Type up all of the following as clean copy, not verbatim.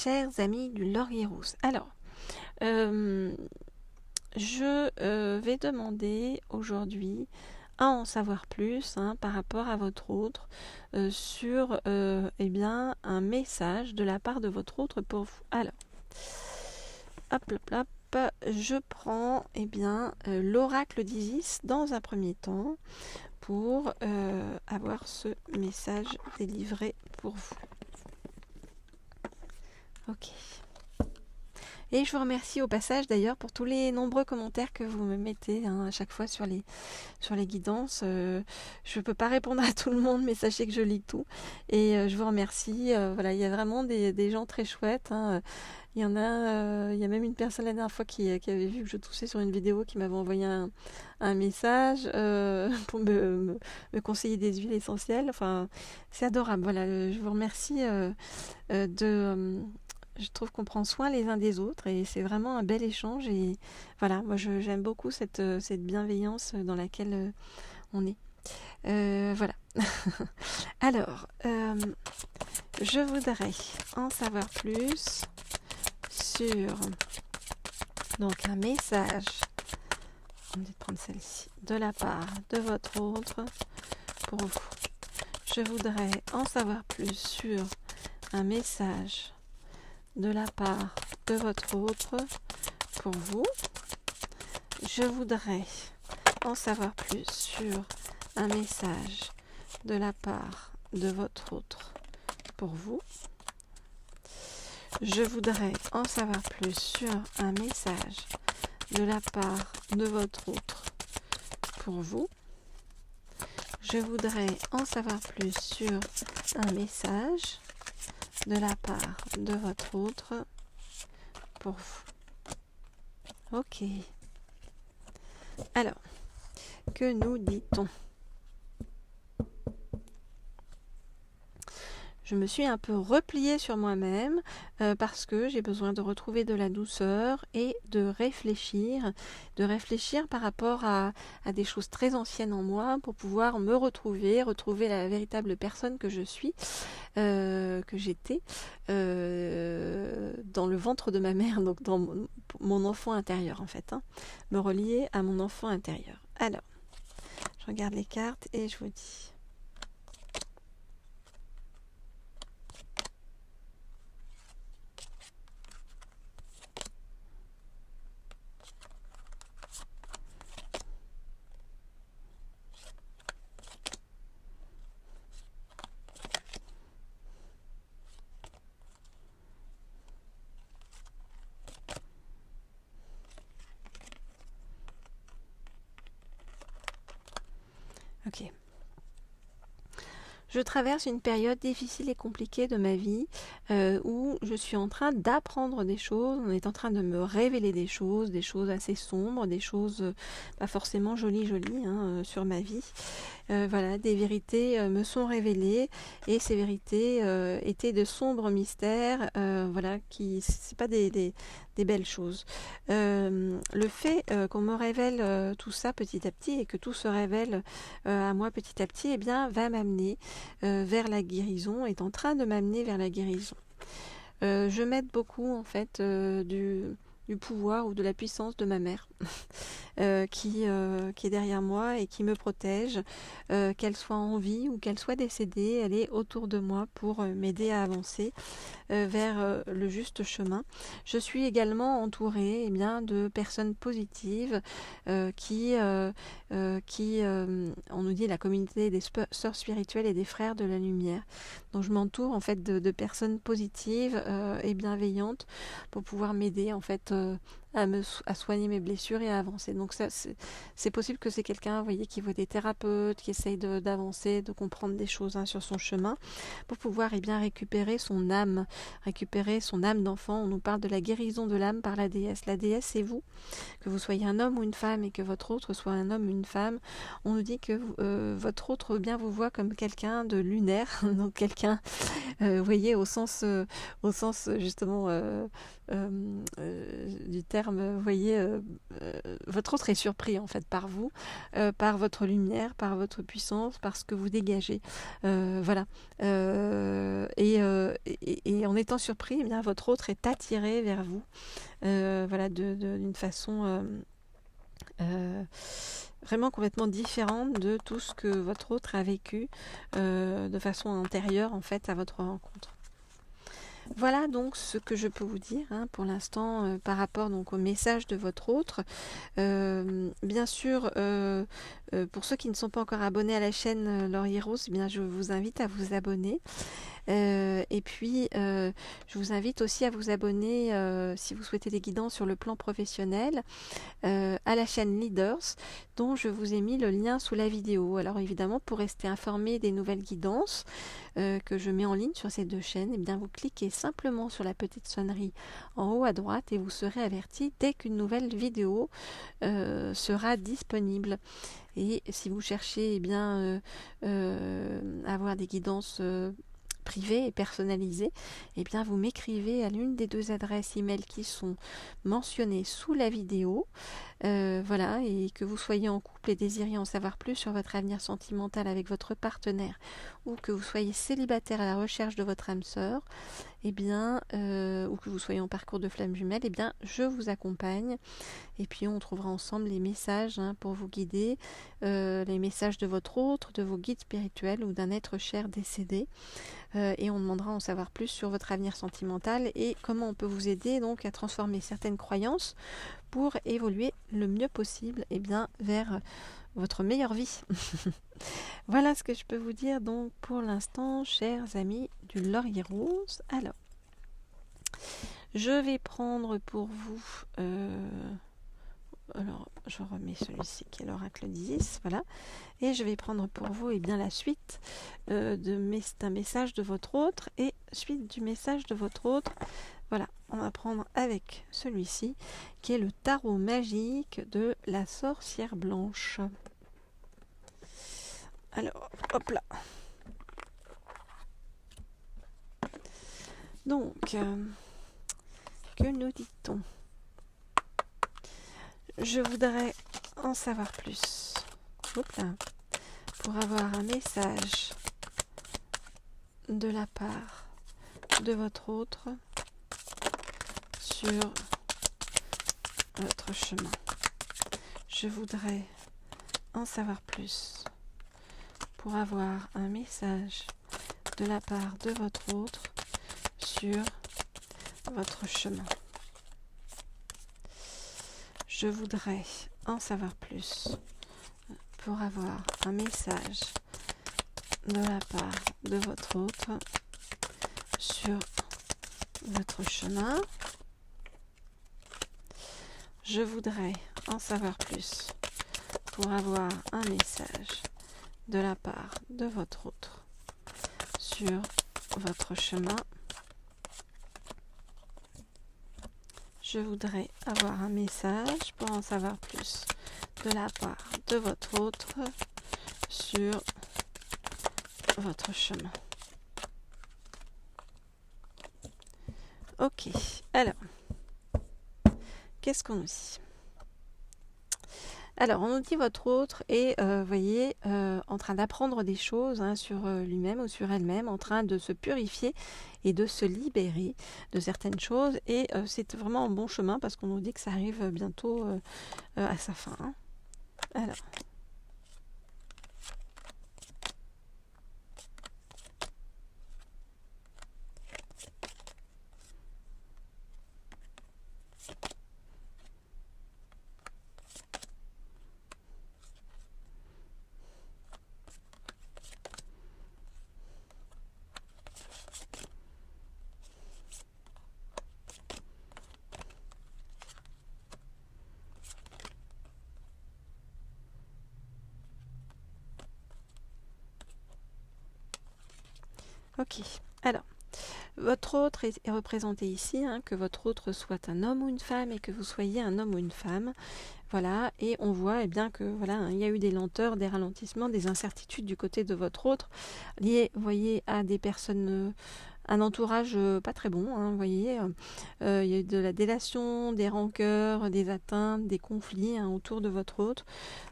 chers amis du Laurier Rousse. Alors, je vais demander aujourd'hui à en savoir plus par rapport à votre autre sur eh bien, un message de la part de votre autre pour vous. Alors, hop, hop, hop, je prends l'oracle d'Isis dans un premier temps pour avoir ce message délivré pour vous. Ok. Et je vous remercie au passage d'ailleurs pour tous les nombreux commentaires que vous me mettez à chaque fois sur les guidances. Je ne peux pas répondre à tout le monde, mais sachez que je lis tout. Et je vous remercie. Voilà, il y a vraiment des gens très chouettes. Il y en a, il y a même une personne la dernière fois qui avait vu que je toussais sur une vidéo qui m'avait envoyé un message pour me conseiller des huiles essentielles. Enfin, c'est adorable. Voilà, je vous remercie je trouve qu'on prend soin les uns des autres et c'est vraiment un bel échange. Et voilà, moi j'aime beaucoup cette bienveillance dans laquelle on est. Voilà. Alors, je voudrais en savoir plus sur donc un message, on va prendre celle-ci, de la part de votre autre pour vous. Je voudrais en savoir plus sur un message de la part de votre autre pour vous. Je voudrais en savoir plus sur un message de la part de votre autre pour vous. Je voudrais en savoir plus sur un message de la part de votre autre pour vous. Je voudrais en savoir plus sur un message de la part de votre autre pour vous. Ok. Alors, que nous dit-on ? Je me suis un peu repliée sur moi-même parce que j'ai besoin de retrouver de la douceur et de réfléchir par rapport à des choses très anciennes en moi pour pouvoir me retrouver la véritable personne que je suis, que j'étais dans le ventre de ma mère, donc dans mon enfant intérieur en fait, me relier à mon enfant intérieur. Alors, je regarde les cartes et je vous dis... Ok. Je traverse une période difficile et compliquée de ma vie où je suis en train d'apprendre des choses, on est en train de me révéler des choses assez sombres, des choses pas forcément jolies sur ma vie. Voilà, des vérités me sont révélées et ces vérités étaient de sombres mystères, voilà, qui c'est pas des belles choses. Le fait qu'on me révèle tout ça petit à petit et que tout se révèle à moi petit à petit, eh bien, va m'amener vers la guérison, est en train de m'amener vers la guérison. Je m'aide beaucoup en fait du pouvoir ou de la puissance de ma mère qui est derrière moi et qui me protège, qu'elle soit en vie ou qu'elle soit décédée, elle est autour de moi pour m'aider à avancer vers le juste chemin. Je suis également entourée de personnes positives qui on nous dit la communauté des sœurs spirituelles et des frères de la lumière. Donc je m'entoure en fait de personnes positives et bienveillantes pour pouvoir m'aider en fait à soigner mes blessures et à avancer. Donc ça, c'est possible que c'est quelqu'un, vous voyez, qui voit des thérapeutes, qui essaye d'avancer, de comprendre des choses sur son chemin, pour pouvoir récupérer son âme d'enfant. On nous parle de la guérison de l'âme par la déesse. La déesse, c'est vous, que vous soyez un homme ou une femme et que votre autre soit un homme ou une femme. On nous dit que votre autre vous voit comme quelqu'un de lunaire, donc quelqu'un, vous voyez, au sens justement du terme, vous voyez, votre autre est surpris en fait par vous, par votre lumière, par votre puissance, par ce que vous dégagez. Voilà. Et en étant surpris, eh bien, votre autre est attiré vers vous, voilà, d'une façon vraiment complètement différente de tout ce que votre autre a vécu de façon antérieure en fait à votre rencontre. Voilà donc ce que je peux vous dire pour l'instant par rapport donc au message de votre autre. Bien sûr, pour ceux qui ne sont pas encore abonnés à la chaîne Laure Heroes, eh bien, je vous invite à vous abonner. Et puis, je vous invite aussi à vous abonner, si vous souhaitez des guidances sur le plan professionnel, à la chaîne Leaders, dont je vous ai mis le lien sous la vidéo. Alors évidemment, pour rester informé des nouvelles guidances que je mets en ligne sur ces deux chaînes, eh bien, vous cliquez simplement sur la petite sonnerie en haut à droite et vous serez averti dès qu'une nouvelle vidéo sera disponible. Et si vous cherchez eh bien, avoir des guidances privées et personnalisées, eh bien vous m'écrivez à l'une des deux adresses email qui sont mentionnées sous la vidéo. Voilà, et que vous soyez en couple et désiriez en savoir plus sur votre avenir sentimental avec votre partenaire, ou que vous soyez célibataire à la recherche de votre âme sœur, eh bien, ou que vous soyez en parcours de flamme jumelle, eh bien, je vous accompagne. Et puis on trouvera ensemble les messages pour vous guider, les messages de votre autre, de vos guides spirituels ou d'un être cher décédé. Et on demandera à en savoir plus sur votre avenir sentimental et comment on peut vous aider donc à transformer certaines croyances pour évoluer le mieux possible vers votre meilleure vie. Voilà ce que je peux vous dire donc pour l'instant, chers amis du Laure Heroes. Alors, je vais prendre pour vous... alors, je remets celui-ci qui est l'oracle 10, voilà. Et je vais prendre pour vous la suite d'un message de votre autre et suite du message de votre autre. Voilà, on va prendre avec celui-ci qui est le tarot magique de la sorcière blanche. Alors, hop là. Donc, que nous dit-on ? Je voudrais en savoir plus. Hop là. Pour avoir un message de la part de votre autre sur votre chemin. Je voudrais en savoir plus pour avoir un message de la part de votre autre sur votre chemin. Je voudrais en savoir plus pour avoir un message de la part de votre autre sur votre chemin. Je voudrais en savoir plus pour avoir un message de la part de votre autre sur votre chemin. Je voudrais avoir un message pour en savoir plus de la part de votre autre sur votre chemin. Ok, alors, qu'est-ce qu'on nous dit ? Alors, on nous dit votre autre est, voyez, en train d'apprendre des choses sur lui-même ou sur elle-même, en train de se purifier et de se libérer de certaines choses. Et c'est vraiment un bon chemin parce qu'on nous dit que ça arrive bientôt à sa fin. Alors. Ok, alors, votre autre est représenté ici, que votre autre soit un homme ou une femme et que vous soyez un homme ou une femme. Voilà, et on voit bien que voilà, il y a eu des lenteurs, des ralentissements, des incertitudes du côté de votre autre, liées, vous voyez, à des personnes un entourage pas très bon, hein, vous voyez. Il y a eu de la délation, des rancœurs, des atteintes, des conflits, hein, autour de votre hôte.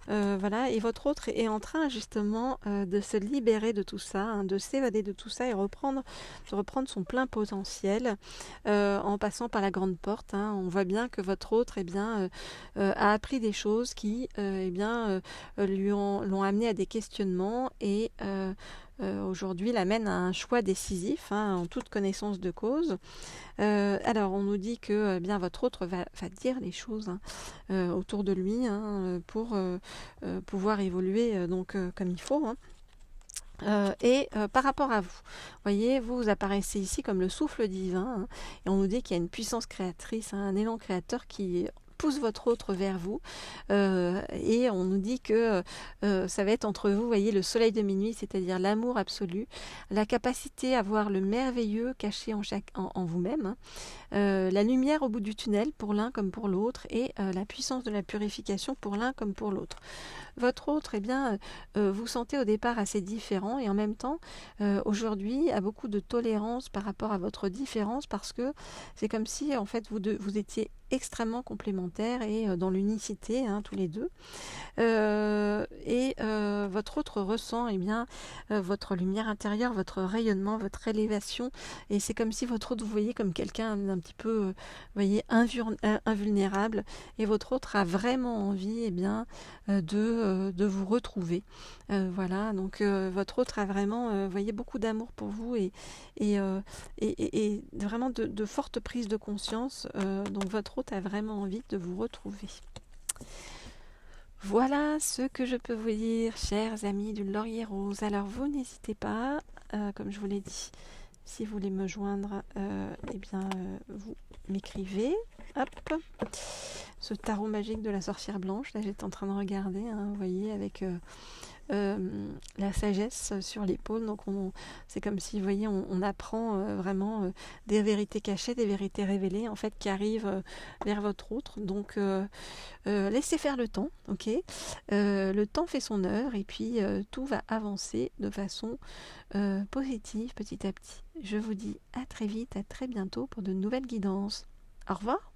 Voilà, et votre autre est en train justement de se libérer de tout ça, hein, de s'évader de tout ça et de reprendre son plein potentiel en passant par la grande porte, hein. On voit bien que votre autre a appris des choses qui l'ont amené à des questionnements et aujourd'hui l'amène à un choix décisif, hein, en toute connaissance de cause. Alors, on nous dit que bien votre autre va dire les choses, hein, autour de lui, hein, pour pouvoir évoluer comme il faut, hein. Par rapport à vous, voyez, vous apparaissez ici comme le souffle divin, hein, et on nous dit qu'il y a une puissance créatrice, hein, un élan créateur qui pousse votre autre vers vous, et on nous dit que ça va être entre vous, voyez, le soleil de minuit, c'est-à-dire l'amour absolu, la capacité à voir le merveilleux caché en vous-même, hein, la lumière au bout du tunnel pour l'un comme pour l'autre, et la puissance de la purification pour l'un comme pour l'autre. Votre autre, vous sentez au départ assez différent et en même temps, aujourd'hui, a beaucoup de tolérance par rapport à votre différence parce que c'est comme si, en fait, vous étiez extrêmement complémentaires et dans l'unicité, hein, tous les deux. Votre autre ressent votre lumière intérieure, votre rayonnement, votre élévation, et c'est comme si votre autre vous voyez comme quelqu'un d'un petit peu invulnérable, et votre autre a vraiment envie de vous retrouver. Voilà, donc votre autre a vraiment voyez, beaucoup d'amour pour vous et vraiment de fortes prises de conscience, donc votre autre a vraiment envie de vous retrouver. Voilà ce que je peux vous dire, chers amis du Laurier Rose. Alors vous n'hésitez pas, comme je vous l'ai dit, si vous voulez me joindre, vous m'écrivez. Hop, ce tarot magique de la sorcière blanche, là j'étais en train de regarder, hein, vous voyez, avec la sagesse sur l'épaule. Donc c'est comme si, vous voyez, on apprend vraiment des vérités cachées, des vérités révélées, en fait, qui arrivent vers votre autre. Donc laissez faire le temps, ok. Le temps fait son œuvre et puis tout va avancer de façon positive petit à petit. Je vous dis à très vite, à très bientôt pour de nouvelles guidances. Au revoir.